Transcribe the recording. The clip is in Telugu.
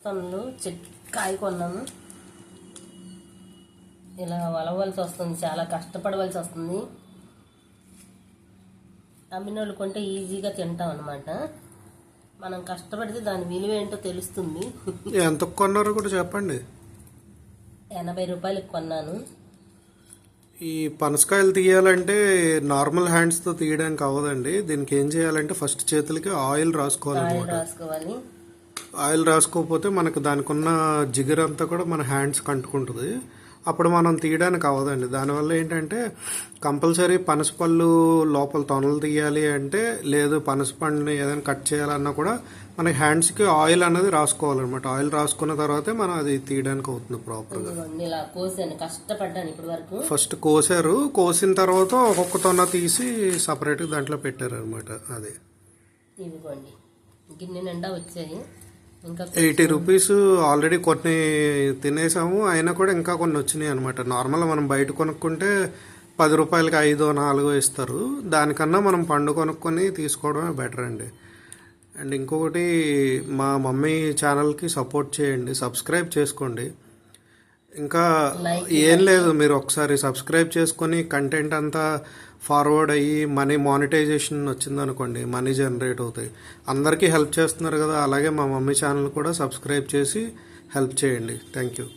తనులు కాయ కొన్నాము. ఇలా వలవలసి వస్తుంది, చాలా కష్టపడవలసి వస్తుంది. అమ్మినోళ్ళు కొంటే ఈజీగా తింటాం అన్నమాట. మనం కష్టపడితే దాని విలువ ఏంటో తెలుస్తుంది. ఎంత కొన్నారో కూడా చెప్పండి. 80 రూపాయలకి కొన్నాను. ఈ పనసకాయలు తీయాలంటే నార్మల్ హ్యాండ్స్తో తీయడానికి అవ్వదండి. దీనికి ఏం చేయాలంటే ఫస్ట్ చేతులకి ఆయిల్ రాసుకోవాలి. ఆయిల్ రాసుకోకపోతే మనకు దానికి ఉన్న జిగురంతా కూడా మన హ్యాండ్స్ కంటుకుంటుంది. అప్పుడు మనం తీయడానికి అవ్వదండి. దానివల్ల ఏంటంటే కంపల్సరీ పనసపళ్ళు లోపల తొనలు తీయాలి అంటే, లేదు పనసపండుని ఏదైనా కట్ చేయాలన్నా కూడా మన హ్యాండ్స్కి ఆయిల్ అనేది రాసుకోవాలన్నమాట. ఆయిల్ రాసుకున్న తర్వాతే మనం అది తీయడానికి అవుతుంది ప్రాపర్గా. ఇలా కోసాను, కష్టపడ్డాను ఇప్పటి వరకు. ఫస్ట్ కోసారు, కోసిన తర్వాత ఒక్కొక్క తొన తీసి సపరేట్గా దాంట్లో పెట్టారు అనమాట. అది ఇదిగోండి, గిన్నె నిండా వచ్చాయి. ఇంకా 80 రూపీస్ ఆల్రెడీ కొన్ని తినేసాము, అయినా కూడా ఇంకా కొన్ని వచ్చినాయి అనమాట. నార్మల్గా మనం బయట కొనుక్కుంటే 10 రూపాయలకి 5-4 ఇస్తారు. దానికన్నా మనం పండు కొనుక్కొని తీసుకోవడమే బెటర్ అండి. అండ్ ఇంకొకటి, మా మమ్మీ ఛానల్కి సపోర్ట్ చేయండి, సబ్స్క్రైబ్ చేసుకోండి. ఇంకా ఏం లేదు, మీరు ఒకసారి సబ్స్క్రైబ్ చేసుకొని కంటెంట్ అంతా ఫార్వర్డ్ అయ్యి మనీ మానిటైజేషన్ వచ్చిందనుకోండి, మనీ జనరేట్ అవుతాయి. అందరికీ హెల్ప్ చేస్తున్నారు కదా, అలాగే మా మమ్మీ ఛానల్ కూడా సబ్స్క్రైబ్ చేసి హెల్ప్ చేయండి. Thank you.